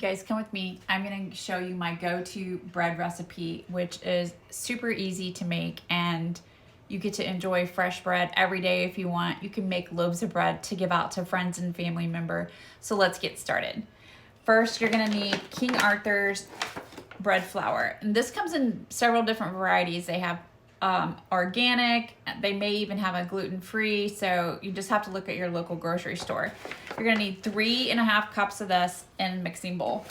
Guys, come with me. I'm going to show you my go-to bread recipe, which is super easy to make, and you get to enjoy fresh bread every day if you want. You can make loaves of bread to give out to friends and family member. So let's get started. First, you're going to need King Arthur's bread flour. And this comes in several different varieties. They have organic, they may even have a gluten-free, so you just have to look at your local grocery store. You're gonna need 3.5 cups of this in a mixing bowl.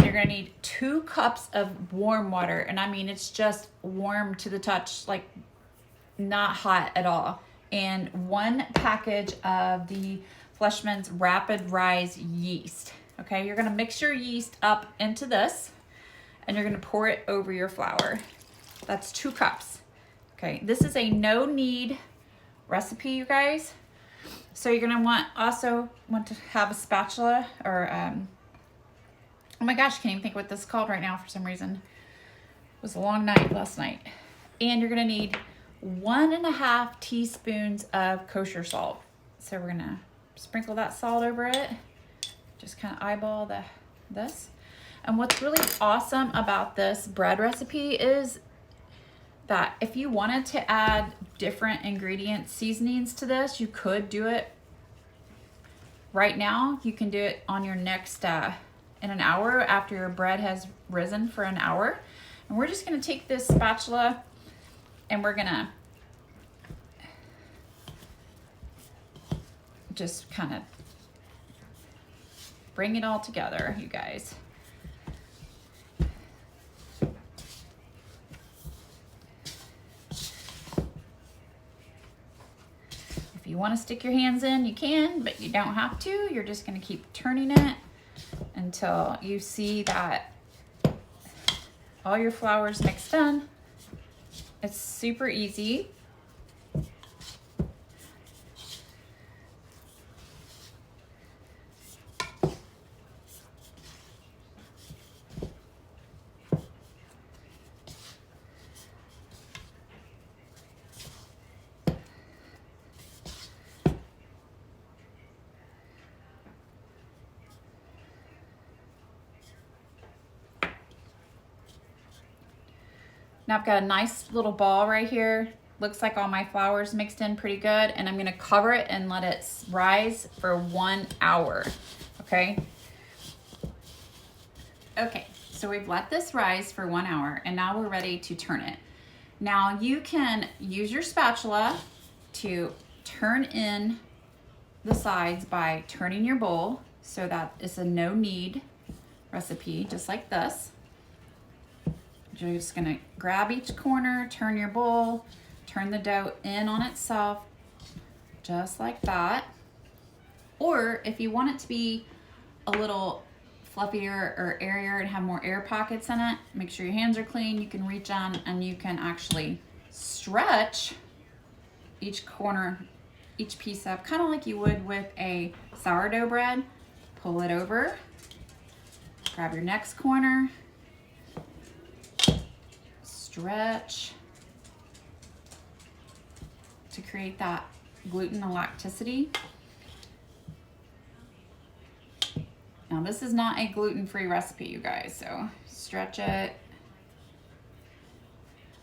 You're gonna need 2 cups of warm water, and I mean it's just warm to the touch, like not hot at all. And 1 package of the Fleshman's Rapid Rise yeast. Okay, you're gonna mix your yeast up into this, and you're gonna pour it over your flour. That's 2 cups. Okay, this is a no-knead recipe, you guys. So you're gonna also want to have a spatula or, oh my gosh, I can't even think what this is called right now for some reason. It was a long night last night. And you're gonna need 1.5 teaspoons of kosher salt. So we're gonna sprinkle that salt over it. Just kind of eyeball this. And what's really awesome about this bread recipe is that if you wanted to add different ingredient seasonings to this, you could do it right now. You can do it on your next, in an hour after your bread has risen for an hour. And we're just gonna take this spatula and we're gonna just kind of bring it all together, you guys. If you want to stick your hands in, you can, but you don't have to. You're just going to keep turning it until you see that all your flour's mixed in. It's super easy. Now I've got a nice little ball right here. Looks like all my flour's mixed in pretty good, and I'm gonna cover it and let it rise for 1 hour, okay? Okay, so we've let this rise for 1 hour, and now we're ready to turn it. Now you can use your spatula to turn in the sides by turning your bowl so that it's a no-knead recipe, just like this. You're just gonna grab each corner, turn your bowl, turn the dough in on itself, just like that. Or if you want it to be a little fluffier or airier and have more air pockets in it, make sure your hands are clean. You can reach on and you can actually stretch each corner, each piece up, kind of like you would with a sourdough bread. Pull it over, grab your next corner, stretch to create that gluten elasticity. Now this is not a gluten-free recipe, you guys, so stretch it.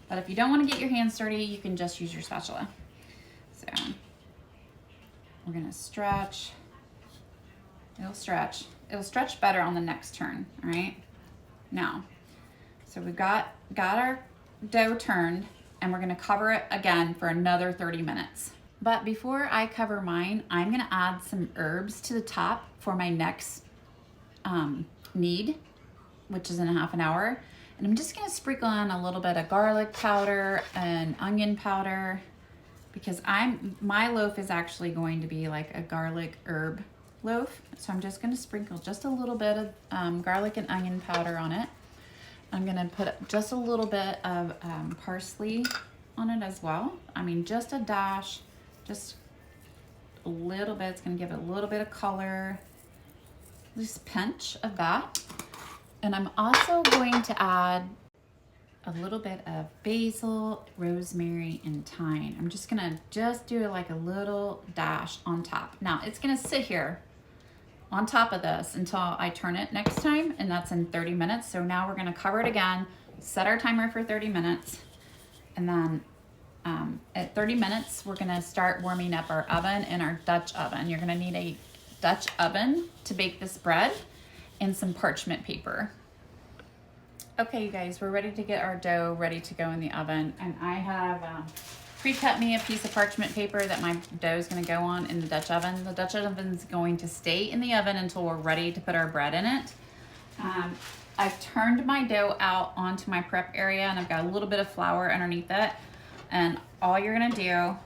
But if you don't want to get your hands dirty, you can just use your spatula. So we're gonna stretch. It'll stretch. It'll stretch better on the next turn, all right? Now, so we've got our dough turned, and we're gonna cover it again for another 30 minutes. But before I cover mine, I'm gonna add some herbs to the top for my next knead, which is in a half an hour. And I'm just gonna sprinkle in a little bit of garlic powder and onion powder because my loaf is actually going to be like a garlic herb loaf. So I'm just gonna sprinkle just a little bit of garlic and onion powder on it. I'm gonna put just a little bit of parsley on it as well. I mean, just a dash, just a little bit. It's gonna give it a little bit of color, just a pinch of that. And I'm also going to add a little bit of basil, rosemary, and thyme. I'm just gonna do like a little dash on top. Now it's gonna sit here on top of this until I turn it next time, and that's in 30 minutes. So now we're gonna cover it again, set our timer for 30 minutes, and then at 30 minutes, we're gonna start warming up our oven in our Dutch oven. You're gonna need a Dutch oven to bake this bread and some parchment paper. Okay, you guys, we're ready to get our dough ready to go in the oven. And I have pre-cut me a piece of parchment paper that my dough is gonna go on in the Dutch oven. The Dutch oven is going to stay in the oven until we're ready to put our bread in it. I've turned my dough out onto my prep area, and I've got a little bit of flour underneath it. And all you're gonna do,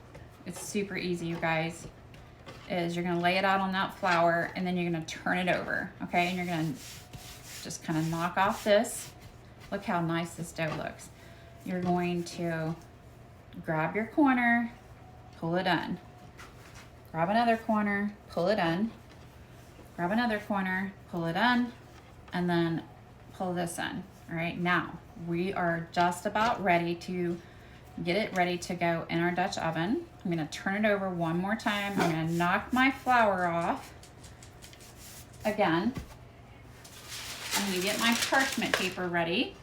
it's super easy, you guys, is you're gonna lay it out on that flour, and then you're gonna turn it over, okay? And you're gonna just kind of knock off this. Look how nice this dough looks. You're going to grab your corner, pull it in. Grab another corner, pull it in. Grab another corner, pull it in, and then pull this in. All right, now we are just about ready to get it ready to go in our Dutch oven. I'm gonna turn it over one more time. I'm gonna knock my flour off again. I'm gonna get my parchment paper ready.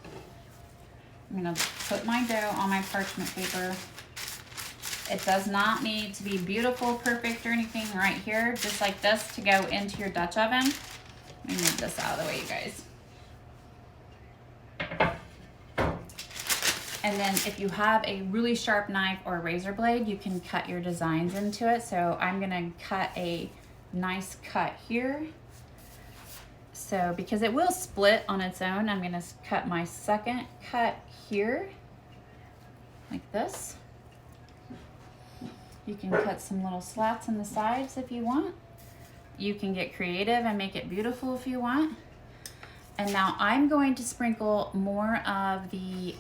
I'm gonna put my dough on my parchment paper. It does not need to be beautiful, perfect, or anything right here, just like this to go into your Dutch oven. Let me move this out of the way, you guys. And then if you have a really sharp knife or a razor blade, you can cut your designs into it. So I'm gonna cut a nice cut here. So because it will split on its own, I'm gonna cut my second cut here, like this. You can cut some little slats in the sides if you want. You can get creative and make it beautiful if you want. And now I'm going to sprinkle more of the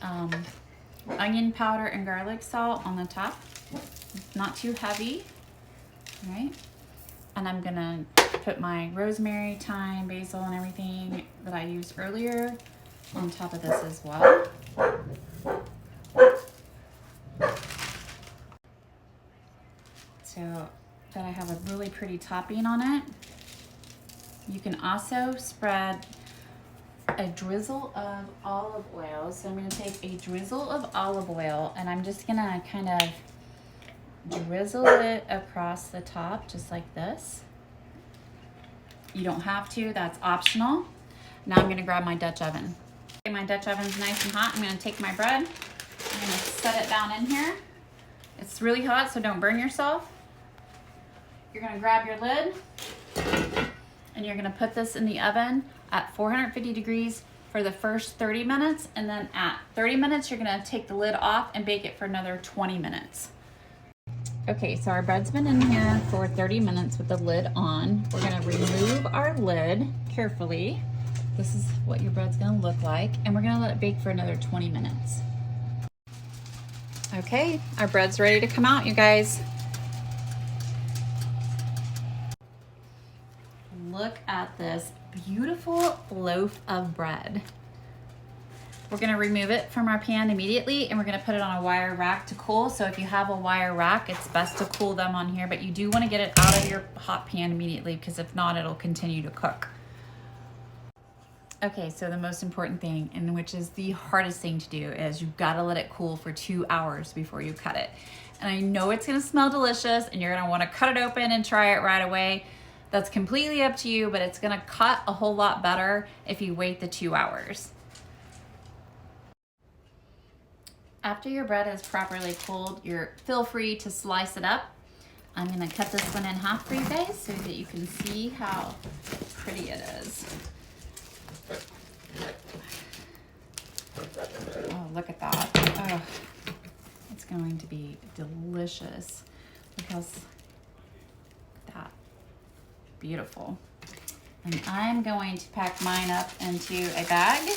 onion powder and garlic salt on the top. Not too heavy, right? And I'm gonna put my rosemary, thyme, basil, and everything that I used earlier on top of this as well. So that I have a really pretty topping on it. You can also spread a drizzle of olive oil. So I'm gonna take a drizzle of olive oil, and I'm just gonna kind of drizzle it across the top just like this. You don't have to, that's optional. Now I'm gonna grab my Dutch oven. Okay, my Dutch oven's nice and hot. I'm gonna take my bread, I'm gonna set it down in here. It's really hot, so don't burn yourself. You're gonna grab your lid, and you're gonna put this in the oven at 450 degrees for the first 30 minutes, and then at 30 minutes, you're gonna take the lid off and bake it for another 20 minutes. Okay, so our bread's been in here for 30 minutes with the lid on. We're gonna remove our lid carefully. This is what your bread's gonna look like, and we're gonna let it bake for another 20 minutes. Okay, our bread's ready to come out, you guys. Look at this beautiful loaf of bread. We're gonna remove it from our pan immediately, and we're gonna put it on a wire rack to cool. So if you have a wire rack, it's best to cool them on here, but you do wanna get it out of your hot pan immediately, because if not, it'll continue to cook. Okay, so the most important thing, and which is the hardest thing to do, is you've gotta let it cool for 2 hours before you cut it. And I know it's gonna smell delicious, and you're gonna wanna cut it open and try it right away. That's completely up to you, but it's gonna cut a whole lot better if you wait the 2 hours. After your bread is properly cooled, feel free to slice it up. I'm gonna cut this one in half for you guys so that you can see how pretty it is. Oh, look at that. Oh, it's going to be delicious. Look how that beautiful. And I'm going to pack mine up into a bag.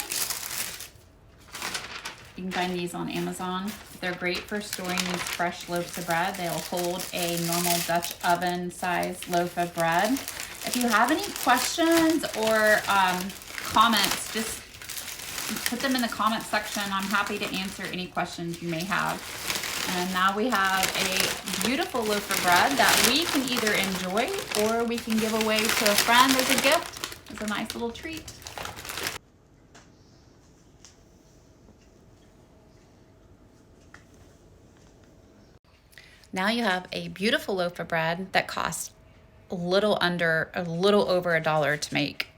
You can find these on Amazon. They're great for storing these fresh loaves of bread. They'll hold a normal Dutch oven size loaf of bread. If you have any questions or comments, just put them in the comment section. I'm happy to answer any questions you may have. And now we have a beautiful loaf of bread that we can either enjoy or we can give away to a friend as a gift. It's a nice little treat. Now you have a beautiful loaf of bread that costs a little over $1 to make.